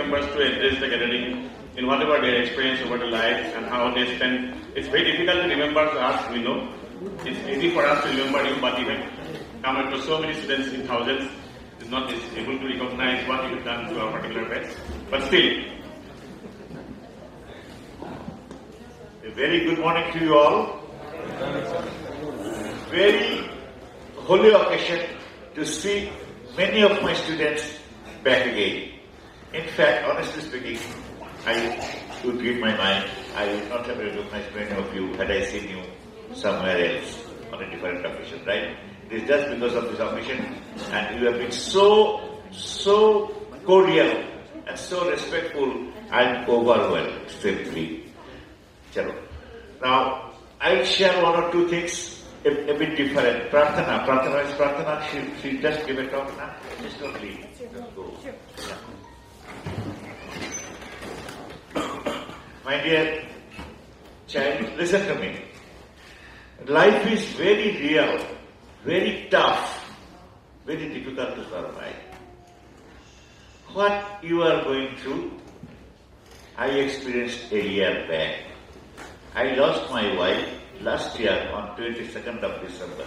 members to address the gathering in whatever their experience over their lives and how they spend. It's very difficult to remember us, we know. It's easy for us to remember you, but even come across so many students in thousands, is not able to recognize what you have done to our particular batch. But still, a very good morning to you all. Very holy occasion to see many of my students back again. In fact, honestly speaking, I would give my mind, I would not have recognized many of you had I seen you somewhere else on a different occasion, right? It is just because of this occasion, and you have been so cordial and so respectful. I'm overwhelmed simply. Now, I'll share one or two things a bit different. Prarthana, she just give a talk now. Just don't leave. Just go. Yeah. My dear child, listen to me. Life is very real, very tough, very difficult to survive. What you are going through, I experienced a year back. I lost my wife last year on 22nd of December.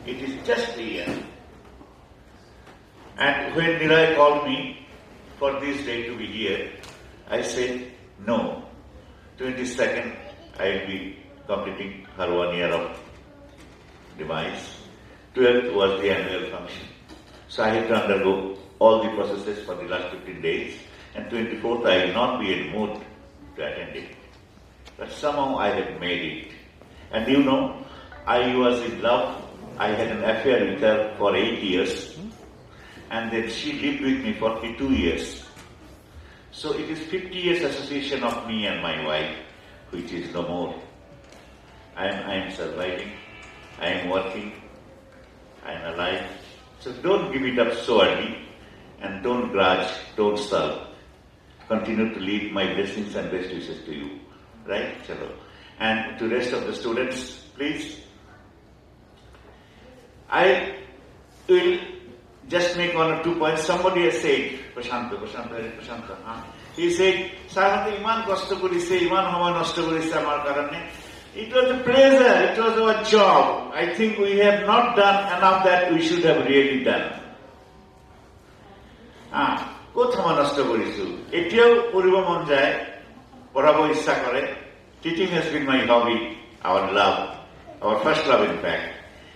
It is just a year. And when Nirai called me for this day to be here, I said, no, 22nd I will be completing her 1 year of demise. 12th was the annual function. So I had to undergo all the processes for the last 15 days, and 24th I will not be in mood to attend it. But somehow I had made it. And you know, I was in love. I had an affair with her for 8 years. And then she lived with me for 42 years. So it is 50 years association of me and my wife, which is no more. I am surviving. I am working. I am alive. So don't give it up so early. And don't grudge. Don't sulk. Continue to leave my blessings and best wishes to you. Right? Chalo. And to rest of the students, please. I will just make 1 or 2 points. Somebody has said, Prashanta. He said, Sarante iman kosto korise, iman homoy nosto korise amar karone. It was a pleasure, it was our job. I think we have not done enough that we should have really done. Kothama nosto korisu. Etiao puribo mon jay. Teaching has been my hobby, our love, our first love in fact.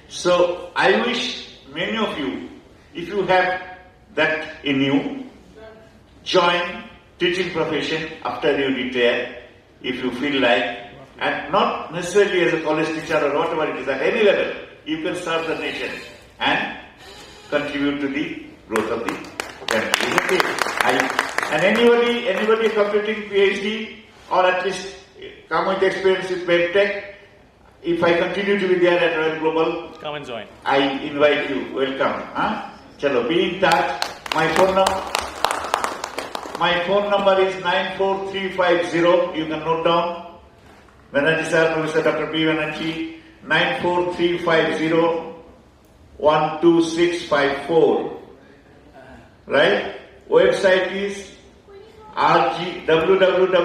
So I wish many of you, if you have that in you, join teaching profession after you retire, if you feel like, and not necessarily as a college teacher or whatever it is, at any level, you can serve the nation and contribute to the growth of the country. And anybody completing PhD, or at least come with experience with MedTech, if I continue to be there at Royal Global, come and join. I invite you. Welcome. Chalo, be in touch. My phone number is 94350. You can note down. Banerjee sir, Professor Dr. P. Banerjee, 94350-12654. Right? Website is www.rgu.se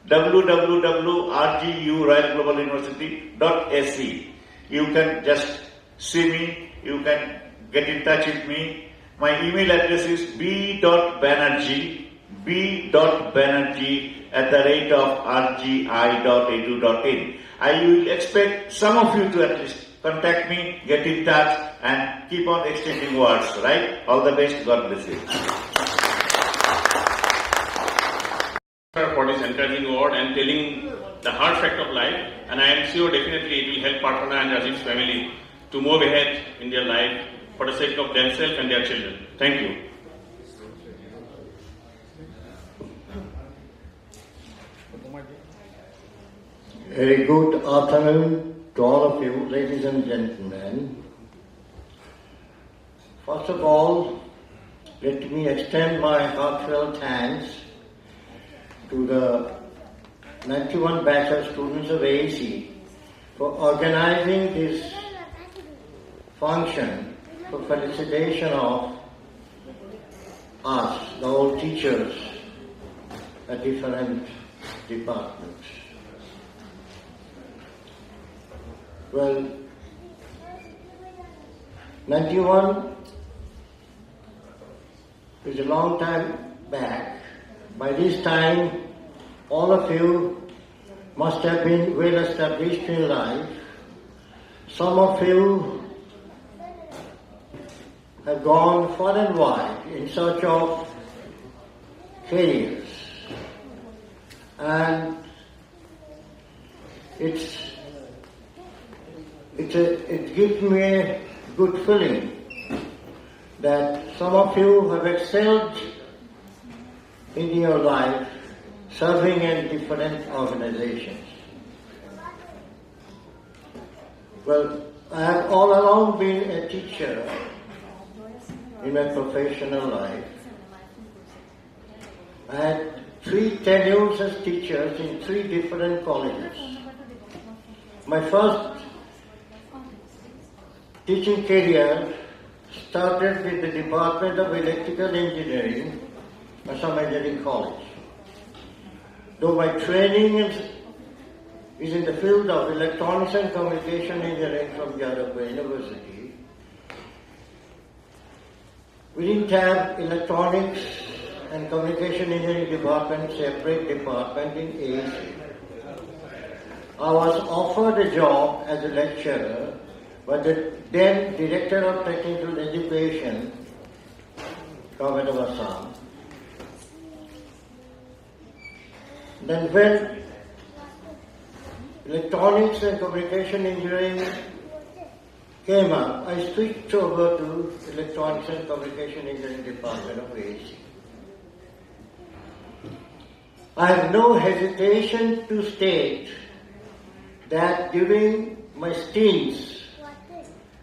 www.rgu.royalglobaluniversity.se. You can just see me, you can get in touch with me. My email address is b.banerjee@rgi.edu.in. I will expect some of you to at least contact me, get in touch, and keep on exchanging words, right? All the best. God bless you. For this encouraging word and telling the hard fact of life, and I am sure definitely it will help Prarthana and Rajiv's family to move ahead in their life for the sake of themselves and their children. Thank you. Very good afternoon to all of you, ladies and gentlemen. First of all, let me extend my heartfelt thanks to the 91 batch of students of ACE for organizing this function for felicitation of us, the old teachers at different departments. Well, 91 is a long time back. By this time, all of you must have been well established in life. Some of you have gone far and wide in search of careers. And it gives me a good feeling that some of you have excelled in your life serving in different organizations. Well, I have all along been a teacher in my professional life. I had 3 tenures as teachers in 3 different colleges. My first teaching career started with the Department of Electrical Engineering at some engineering college. Though my training is in the field of electronics and communication engineering from Jadavpur University, we didn't have electronics and communication engineering department, separate department in ACE. I was offered a job as a lecturer by the then Director of Technical Education, Government of Assam. Then when electronics and communication engineering came up, I switched over to electronics and communication engineering department of ACE. I have no hesitation to state that during my stints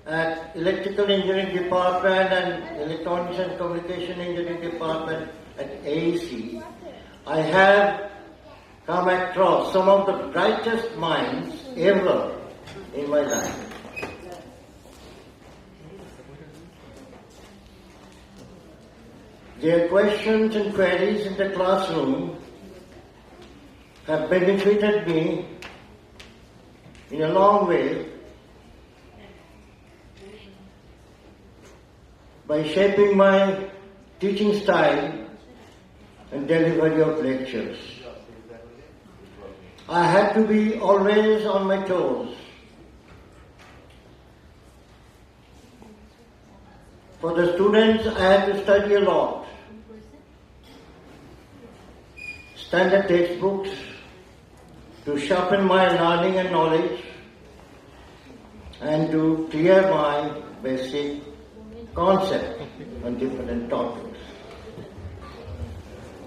at electrical engineering department and electronics and communication engineering department at ACE, I have come across some of the brightest minds ever in my life. Their questions and queries in the classroom have benefited me in a long way by shaping my teaching style and delivery of lectures. I had to be always on my toes. For the students, I had to study a lot. Standard textbooks to sharpen my learning and knowledge and to clear my basic concept on different topics.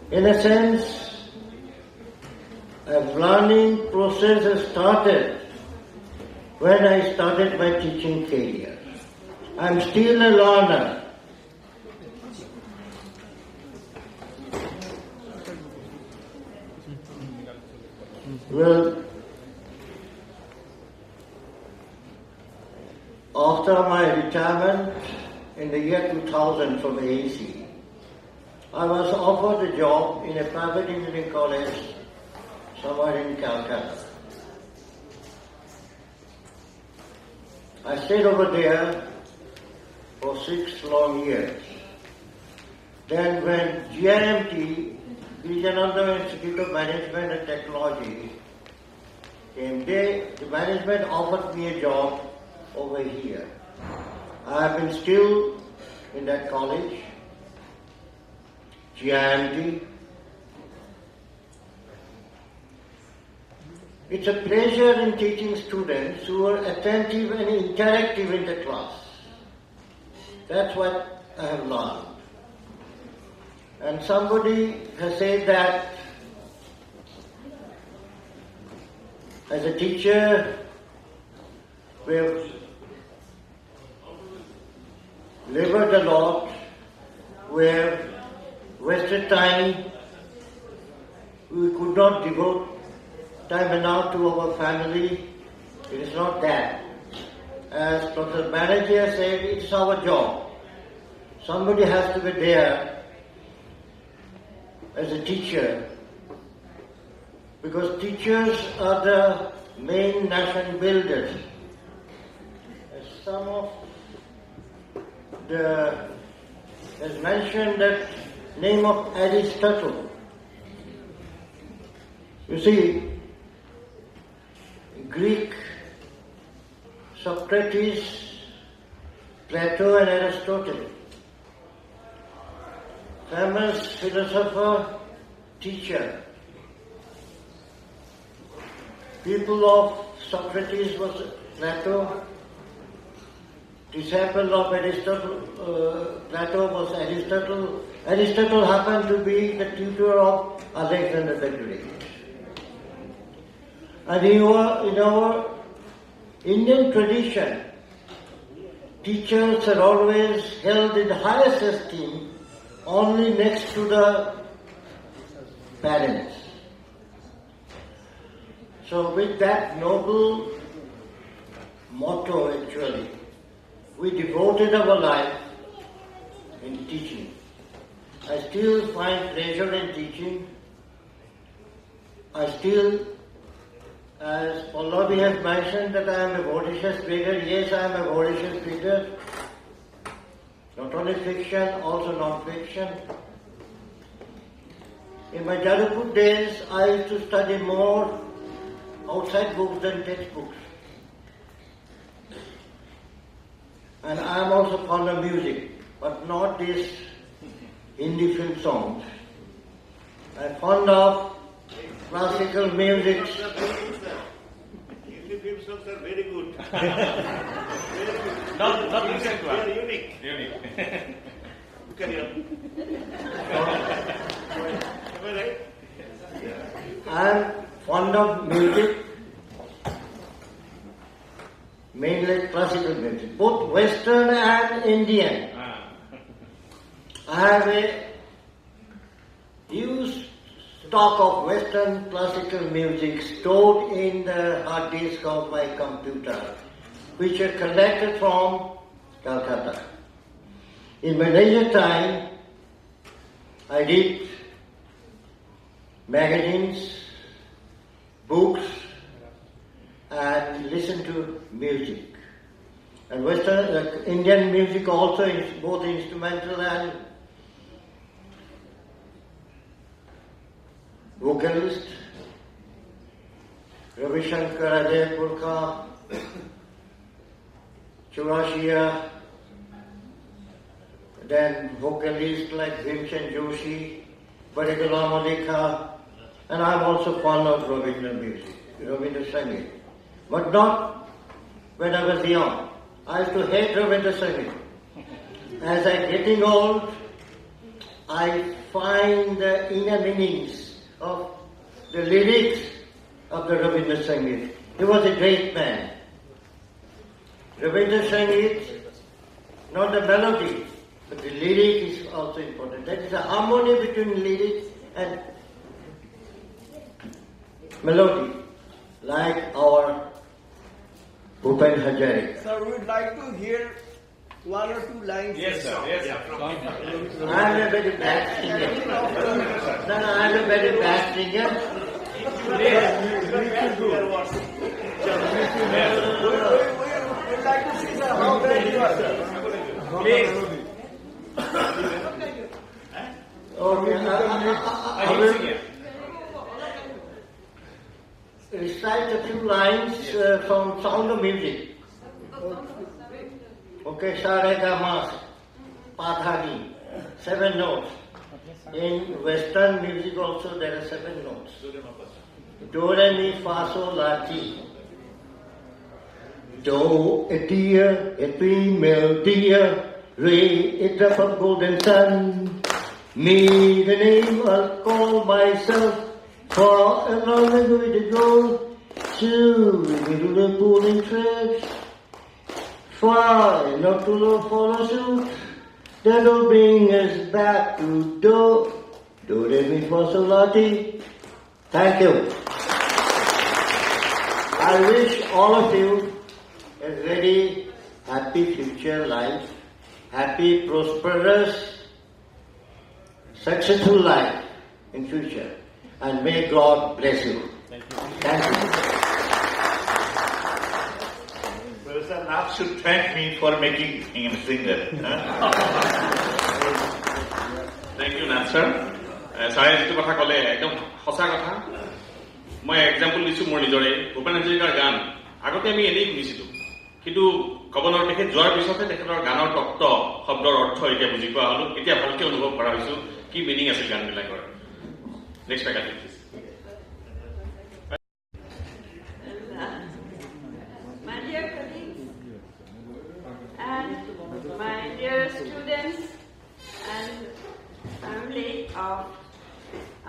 In a sense, a learning process has started when I started my teaching career. I'm still a learner. Well, after my retirement in the year 2000 from ACE, I was offered a job in a private engineering college somewhere in Calcutta. I stayed over there for 6 long years. Then when GIMT, Vijayananda Institute of Management and Technology, came, the management offered me a job over here. I have been still in that college, GIMT. It's a pleasure in teaching students who are attentive and interactive in the class. That's what I have learned. And somebody has said that as a teacher, we have labored a lot, we have wasted time, we could not devote time enough to our family. It is not that. As Professor Banerjee said, it's our job. Somebody has to be there as a teacher, because teachers are the main nation builders. As some of has mentioned that name of Aristotle. You see, Greek, Socrates, Plato and Aristotle, famous philosopher, teacher. People of Socrates was Plato, disciple of Aristotle, Plato was Aristotle. Aristotle happened to be the tutor of Alexander the Great. And in our Indian tradition, teachers are always held in the highest esteem, only next to the parents. So with that noble motto actually, we devoted our life in teaching. I still find pleasure in teaching. I still, as Pallavi has mentioned that I am a voracious reader, yes, I am a voracious reader. Not only fiction, also non-fiction. In my childhood days, I used to study more outside books than textbooks. And I am also fond of music, but not these Hindi film songs. I am fond of classical music. Hindi film songs are very good. Not recent one. They are unique. Carry on. Am I right? I am fond of music, mainly classical music, both Western and Indian. I have a huge stock of Western classical music stored in the hard disk of my computer, which are collected from Calcutta. In my leisure time, I read magazines, books, and listen to music. And Western, Indian music also is both instrumental and vocalist. Ravi Shankar, Ajay Purkha, Churashia, then vocalists like Bhimsen Joshi, Bharigala Malika, and I'm also fond of Rabindra music, Rabindra Sangeet. But not when I was young. I used to hate Rabindra Sangeet. As I'm getting old, I find the inner meanings of the lyrics of the Rabindra Sangeet. He was a great man. Rabindra Sangeet, not the melody, but the lyric is also important. That is a harmony between lyrics and melody, like our Bhupen Hazarika. Sir, we would like to hear one or two lines. Yes, sir. Yes, sir. I am a very bad singer. No, I am a very bad singer. We would like to see, sir, how bad you are, sir. Please. Okay, I will recite a few lines from Sound of Music. Okay, sa re ga ma pa tha ni, 7 notes. In Western music also there are 7 notes. Do re mi fa sol la ti. Do a deer, a female deer, re a drop of golden sun. Me the name I'll call myself. For as long as we go to the pulling tracks, far enough to follow suit, that'll bring us back to do re mi fa sol la ti. Thank you. I wish all of you a very happy future life, happy, prosperous, successful life. in future. And may God bless you. Thank you. Thank you. Professor Nath should thank me for making him singer. Thank you, Nath sir. Sare jitu kotha kole ekdom hosa kotha. Moi example disu mor nijore Bhupen Hajarikar gan agote ami enei shunisilu. Kintu কবনৰ দেখে যোৱাৰ পিছতে তেখেতৰ গানৰ তত্ত্ব শব্দৰ অৰ্থ এতিয়া বুজি পোৱা হলো এতিয়া ভালকে অনুভৱ কৰা হৈছো কি মিনিং আছে গানবিলাকৰ next faculty please My dear colleagues and my dear students and family of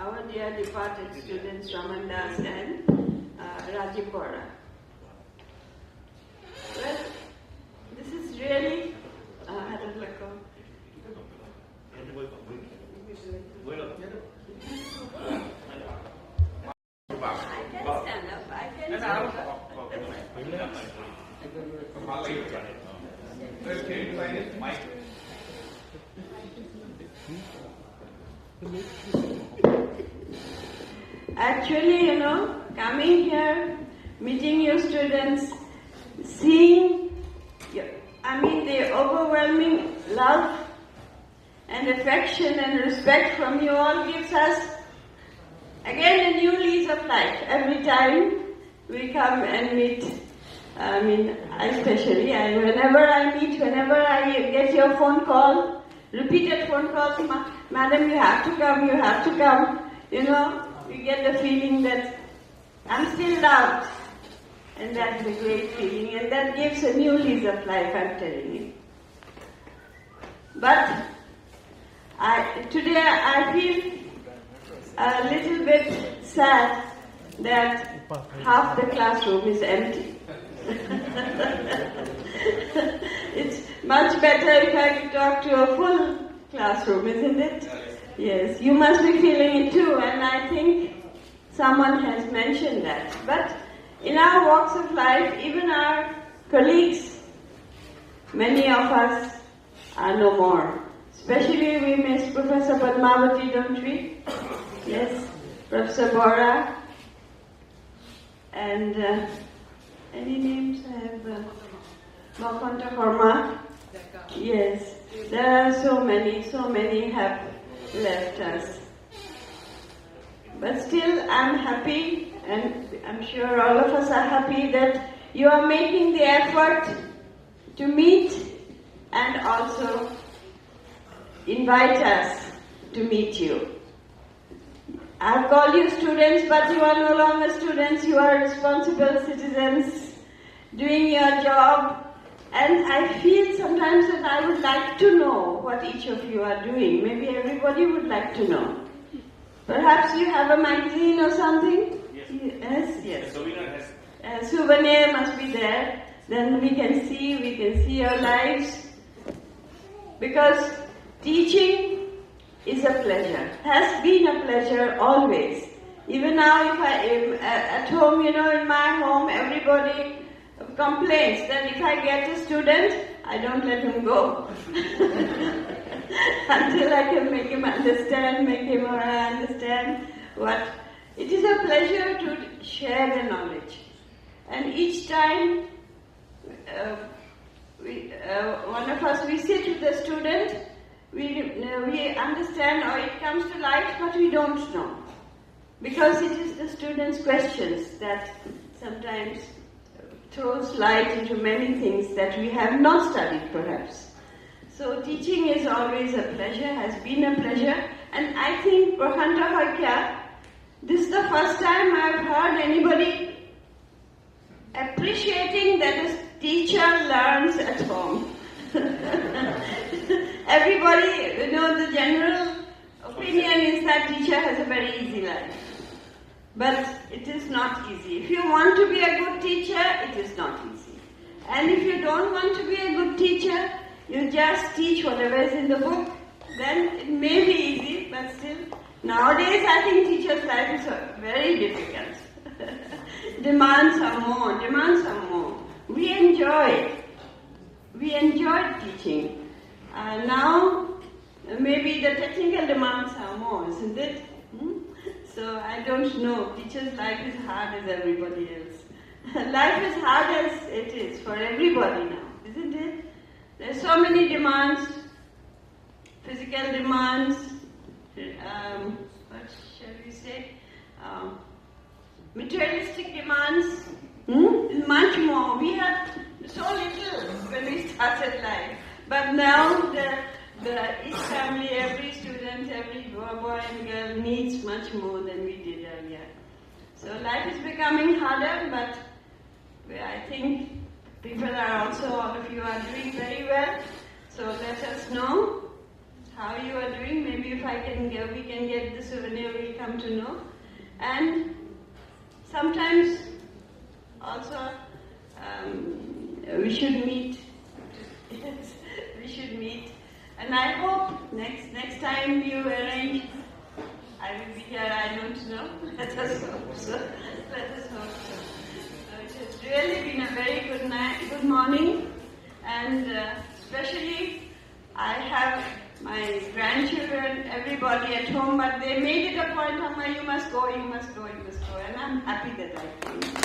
our dear departed students Raman Das and Rajiv Bora. Well, this is really I don't like I can stand up. I can stand up. Actually, coming here, meeting you students, seeing the overwhelming love and affection and respect from you all gives us again a new lease of life. Every time we come and meet, whenever I get your phone call, repeated phone calls, Madam, you have to come, we get the feeling that I'm still loved. And that's a great feeling, and that gives a new lease of life, I'm telling you. But today I feel a little bit sad that half the classroom is empty. It's much better if I could talk to a full classroom, isn't it? Yes, you must be feeling it too, and I think someone has mentioned that. But in our walks of life, even our colleagues, many of us are no more. Especially we miss Professor Padmavati, don't we? Yes, Professor Bora, and any names I have? Makonta Korma. Yes, there are so many have left us. But still, I'm happy, and I'm sure all of us are happy that you are making the effort to meet and also invite us to meet you. I've called you students, but you are no longer students. You are responsible citizens doing your job. And I feel sometimes that I would like to know what each of you are doing. Maybe everybody would like to know. Perhaps you have a magazine or something? Yes. A souvenir must be there. Then we can see your lives. Because teaching is a pleasure. Has been a pleasure always. Even now, if I am at home, in my home, everybody complains that if I get a student, I don't let him go. Until I can make him understand, make him or I understand what. It is a pleasure to share the knowledge. And each time, one of us, we sit with the student, we understand or it comes to light what we don't know. Because it is the student's questions that sometimes throws light into many things that we have not studied perhaps. So teaching is always a pleasure, has been a pleasure, and I think Prakhanta Hakya, this is the first time I've heard anybody appreciating that a teacher learns at home. Everybody, the general opinion is that teacher has a very easy life. But it is not easy. If you want to be a good teacher, it is not easy. And if you don't want to be a good teacher, you just teach whatever is in the book, then it may be easy, but still, nowadays I think teachers' life is very difficult. Demands are more. We enjoy teaching. Now, maybe the technical demands are more, isn't it? So I don't know. Teachers' life is hard as everybody else. Life is hard as it is for everybody now, isn't it? There's so many demands, physical demands, what shall we say, materialistic demands, much more. We had so little when we started life, but now each family, every student, every boy and girl needs much more than we did earlier. So life is becoming harder, but I think people are also, all of you are doing very well. So let us know how you are doing. Maybe if we can get the souvenir, we'll come to know. And sometimes also we should meet. Yes, we should meet. And I hope next time you arrange, I will be here. I don't know. Let us hope so. Let us hope so. It has really been a very good morning, and especially I have my grandchildren, everybody at home, but they made it a point, Amma, you must go, and I'm happy that I came.